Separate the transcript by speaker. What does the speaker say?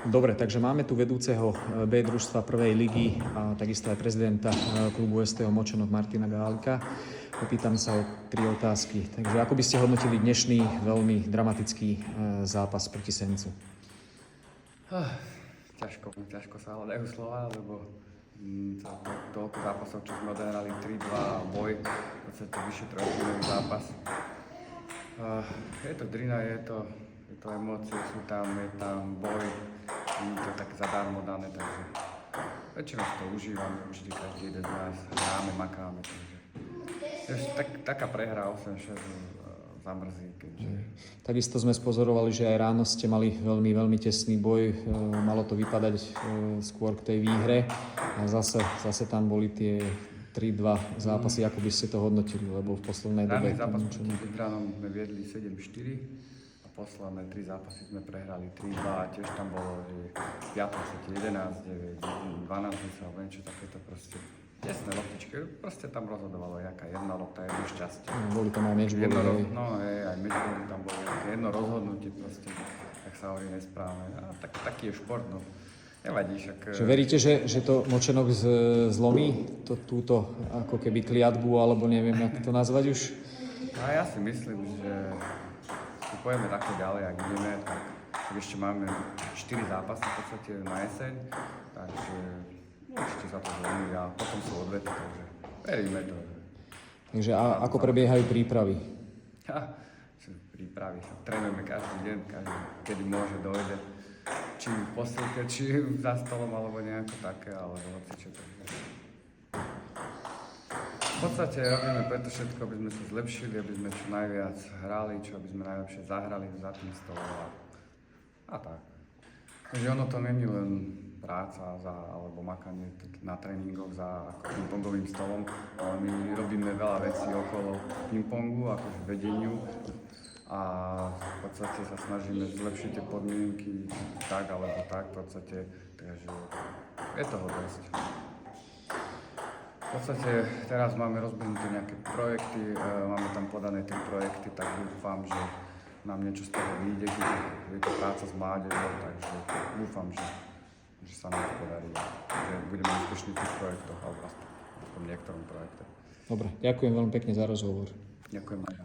Speaker 1: Dobre, takže máme tu vedúceho B družstva prvej ligy a takisto aj prezidenta klubu STO Močenok Martina Gálika. Opýtam sa o 3 otázky. Takže ako by ste hodnotili dnešný veľmi dramatický zápas proti Sencu?
Speaker 2: Ťažko sa hľadajú slova, lebo toľko zápasov, čo sme odehrali, 3-2 boj, v podstate vyše 3-hodinný zápas. Je to drina, je to emócie, sú tam, je tam boj, nie je to tak zadarmo dané, takže väčšinou si to užívame, určite každý jeden z nás hráme, makáme, takže taká prehra 8-6 zamrzí, keďže...
Speaker 1: Takisto sme spozorovali, že aj ráno ste mali veľmi tesný boj, malo to vypadať skôr k tej výhre a zase tam boli tie 3-2 zápasy, ako by ste to hodnotili, lebo v poslednej dobe...
Speaker 2: Rány zápas proti Bytranom sme viedli 7-4 a posledné 3 zápasy sme prehrali 3-2 a tiež tam bolo, že v 5. sete 11-9, 12 sa niečo takéto proste. Jasné loptičky, proste tam rozhodovalo jaká jedna lopta, jedno šťastie.
Speaker 1: Boli tam aj mečboli.
Speaker 2: Aj mečboli tam boli, jedno rozhodnutie proste, tak sa hovorí nesprávne. A taký je šport, no. Nevadí však...
Speaker 1: Že veríte, že to Močenok zlomí túto ako keby kliatbu, alebo neviem, jak to nazvať už?
Speaker 2: A ja si myslím, že si pojeme takto ďalej, ak ideme, tak ešte máme 4 zápasy v podstate na jeseň, takže určite sa to zlomí a potom sú odvety, takže veríme to.
Speaker 1: Takže ako prebiehajú prípravy?
Speaker 2: Prípravy, trénujeme každý deň, kedy môže dojde. Či v posilke, či za stolom, alebo nejako také, alebo hocičo. V podstate robíme preto všetko, aby sme sa zlepšili, aby sme čo najviac hrali, aby sme najlepšie zahrali za tým stolom a tak. Takže ono to není len práca alebo makanie na tréningoch za pingpongovým stolom, ale my robíme veľa vecí okolo pingpongu, akože vedeniu a v podstate sa snažíme zlepšiť tie podmienky tak alebo tak v podstate, takže je toho dosť. V podstate teraz máme rozbehnuté nejaké projekty, máme tam podané tie projekty, tak dúfam, že nám niečo z toho vyjde, keď je to práca s mládežou, takže dúfam, že sa nám to podarí, že budeme úspešní v tých projektoch alebo v niektorom projekte.
Speaker 1: Dobre, ďakujem veľmi pekne za rozhovor.
Speaker 2: Ďakujem aj ja.